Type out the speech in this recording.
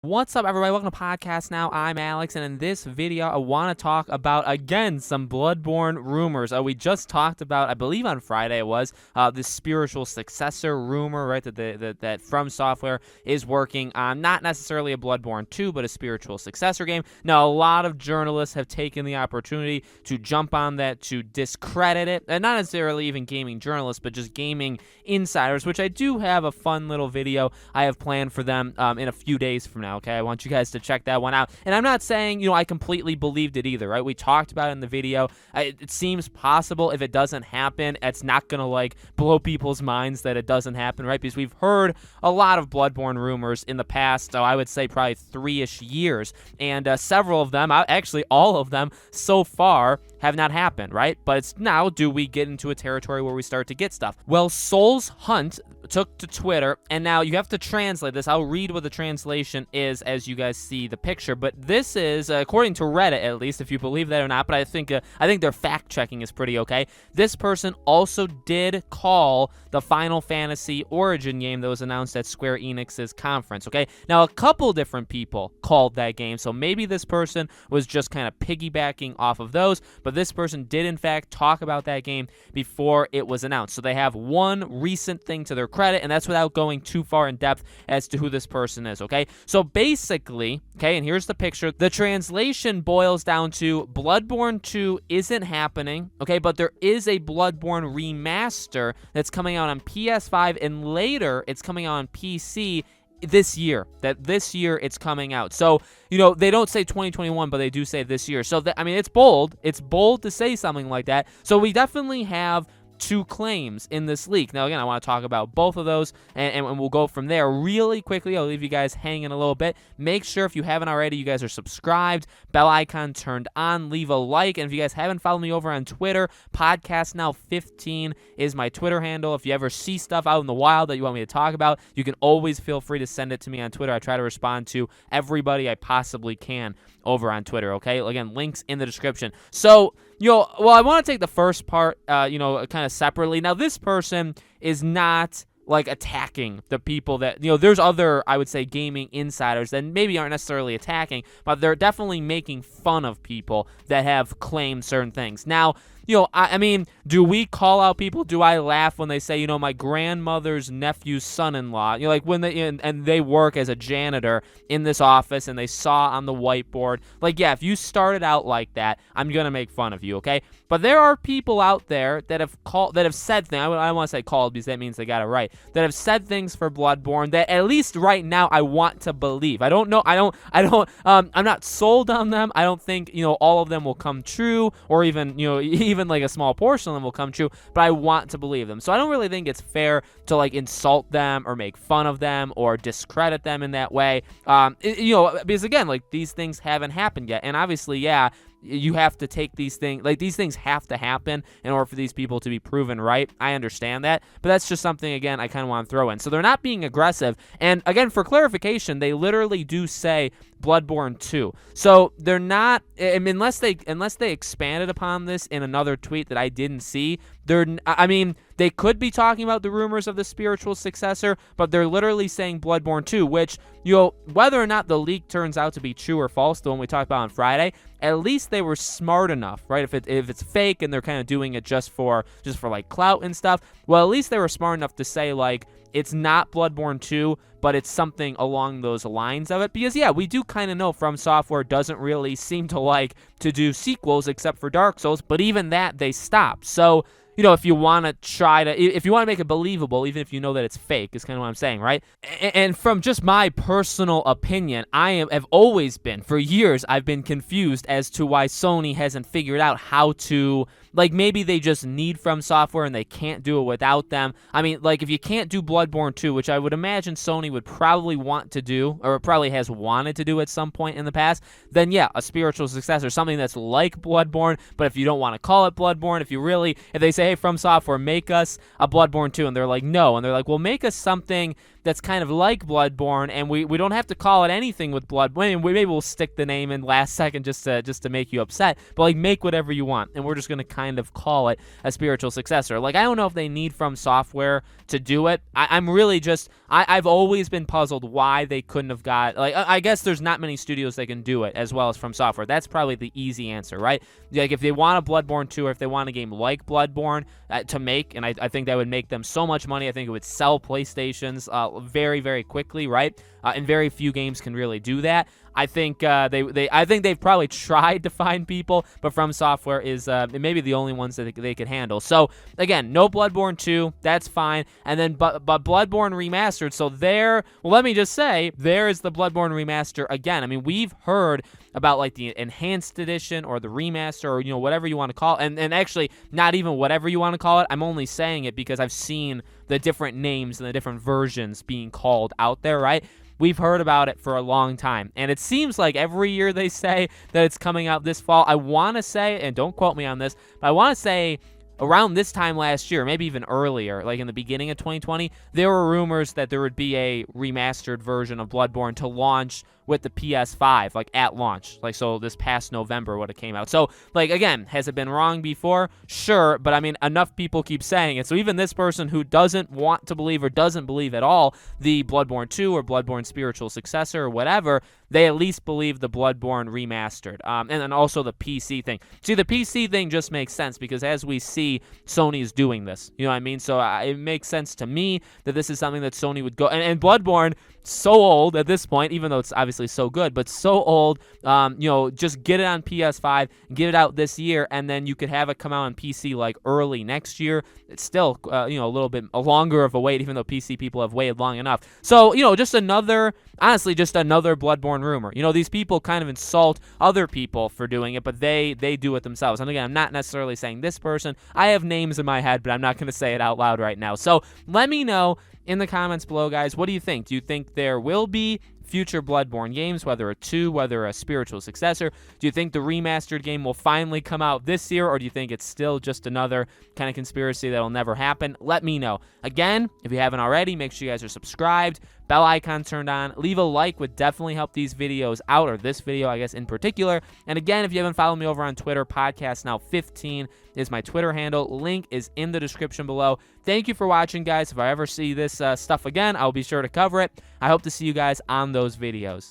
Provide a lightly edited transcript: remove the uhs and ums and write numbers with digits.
What's up, everybody? Welcome to Podcast Now. I'm Alex, and in this video, I want to talk about, again, some Bloodborne rumors. We just talked about, I believe on Friday it was, this spiritual successor rumor, right, that From Software is working on not necessarily a Bloodborne 2, but a spiritual successor game. Now, a lot of journalists have taken the opportunity to jump on that to discredit it, and not necessarily even gaming journalists, but just gaming insiders, which I do have a fun little video I have planned for them in a few days from now. Okay, I want you guys to check that one out. And I'm not saying, I completely believed it either, right? We talked about it in the video. It seems possible if it doesn't happen, it's not going to, blow people's minds that it doesn't happen, right? Because we've heard a lot of Bloodborne rumors in the past, I would say probably 3-ish years. And several of them, actually all of them so far, have not happened, right? But it's now, do we get into a territory where we start to get stuff? Well, Souls Hunt took to Twitter, and now you have to translate this. I'll read what the translation is as you guys see the picture, but this is, according to Reddit at least, if you believe that or not, but I think their fact-checking is pretty okay. This person also did call the Final Fantasy Origin game that was announced at Square Enix's conference, okay? Now, a couple different people called that game, so maybe this person was just kind of piggybacking off of those, but this person did, in fact, talk about that game before it was announced. So they have one recent thing to their credit, and that's without going too far in depth as to who this person is, okay? So basically, okay, and here's the picture. The translation boils down to Bloodborne 2 isn't happening, okay, but there is a Bloodborne Remaster that's coming out on PS5, and later it's coming out on PC this year. This year it's coming out. So, they don't say 2021, but they do say this year. So, it's bold. It's bold to say something like that. So, we definitely have two claims in this leak. Now, again, I want to talk about both of those, and we'll go from there really quickly. I'll leave you guys hanging a little bit. Make sure, if you haven't already, you guys are subscribed, bell icon turned on, leave a like, and if you guys haven't followed me over on Twitter, Podcast Now 15 is my Twitter handle. If you ever see stuff out in the wild that you want me to talk about, you can always feel free to send it to me on Twitter. I try to respond to everybody I possibly can over on Twitter, okay? Again, links in the description. So, I want to take the first part, kind of separately. Now, this person is not attacking the people that, there's other, I would say, gaming insiders that maybe aren't necessarily attacking, but they're definitely making fun of people that have claimed certain things. Now, do we call out people? Do I laugh when they say, my grandmother's nephew's son-in-law, when they, and they work as a janitor in this office and they saw on the whiteboard, if you started out like that, I'm going to make fun of you, okay? But there are people out there that have said things, I don't want to say called because that means they got it right, that have said things for Bloodborne that at least right now I want to believe. I don't know, I'm not sold on them. I don't think, all of them will come true, or even a small portion of them will come true, but I want to believe them. So I don't really think it's fair to insult them or make fun of them or discredit them in that way. Because again, these things haven't happened yet. And obviously, yeah, you have to take these things, these things have to happen in order for these people to be proven right. I understand that, but that's just something, again, I kind of want to throw in. So they're not being aggressive. And again, for clarification, they literally do say Bloodborne 2. So they're not, unless they expanded upon this in another tweet that I didn't see, they could be talking about the rumors of the spiritual successor, but they're literally saying Bloodborne 2, which, whether or not the leak turns out to be true or false, the one we talked about on Friday, at least they were smart enough, right? If it's fake and they're kind of doing it just for clout and stuff, well, at least they were smart enough to say, it's not Bloodborne 2, but it's something along those lines of it. Because, yeah, we do kind of know From Software doesn't really seem to do sequels except for Dark Souls, but even that, they stopped. So, if you want to make it believable, even if you know that it's fake, is kind of what I'm saying, right? And from just my personal opinion, have always been, for years, I've been confused as to why Sony hasn't figured out how to, maybe they just need From Software and they can't do it without them. If you can't do Bloodborne 2, which I would imagine Sony would probably want to do, or probably has wanted to do at some point in the past, then yeah, a spiritual successor, something that's like Bloodborne, but if you don't want to call it Bloodborne, if they say, hey, From Software, make us a Bloodborne 2, and they're like, no, and they're like, well, make us something that's kind of like Bloodborne, and we don't have to call it anything with Blood. I mean, maybe we'll stick the name in last second just to make you upset, but like make whatever you want, and we're just gonna kind of call it a spiritual successor. Like, I don't know if they need From Software to do it. I'm really just I've always been puzzled why they couldn't have got, like, I guess there's not many studios that can do it as well as From Software. That's probably the easy answer, right? Like, if they want a Bloodborne 2, or if they want a game like Bloodborne to make, and I think that would make them so much money. I think it would sell PlayStations very, very quickly, right? And very few games can really do that. I think I think they've probably tried to find people, but From Software is maybe the only ones that they could handle. So again, no Bloodborne 2, that's fine. And then but Bloodborne Remastered. So let me just say, there is the Bloodborne Remaster again. I mean, we've heard about like the enhanced edition or the remaster, or whatever you want to call it. And actually, not even whatever you want to call it. I'm only saying it because I've seen the different names and the different versions being called out there, right? We've heard about it for a long time, and it seems like every year they say that it's coming out this fall. I want to say, and don't quote me on this, but I want to say around this time last year, maybe even earlier, like in the beginning of 2020, there were rumors that there would be a remastered version of Bloodborne to launch with the PS5, like at launch. Like, so this past November would have came out. So, like, again, has it been wrong before? Sure, but I mean, enough people keep saying it. So even this person who doesn't want to believe, or doesn't believe at all, the Bloodborne 2 or Bloodborne spiritual successor or whatever, they at least believe the Bloodborne remastered. And then also the PC thing. See, the PC thing just makes sense because as we see, Sony's doing this. You know what I mean? So it makes sense to me that this is something that Sony would go. And Bloodborne, so old at this point, even though it's obviously so good, but so old, just get it on PS5, get it out this year, and then you could have it come out on PC like early next year. It's still, a little bit longer of a wait, even though PC people have waited long enough. So, just another Bloodborne rumor. These people kind of insult other people for doing it, but they do it themselves. And again, I'm not necessarily saying this person. I have names in my head, but I'm not going to say it out loud right now. So let me know in the comments below, guys. What do you think? Do you think there will be future Bloodborne games, whether a 2, whether a spiritual successor? Do you think the remastered game will finally come out this year, or do you think it's still just another kind of conspiracy that'll never happen? Let me know. Again, if you haven't already, make sure you guys are subscribed, bell icon turned on. Leave a like would definitely help these videos out, or this video, I guess, in particular. And again, if you haven't followed me over on Twitter, Podcast Now 15 is my Twitter handle. Link is in the description below. Thank you for watching, guys. If I ever see this stuff again, I'll be sure to cover it. I hope to see you guys on those videos.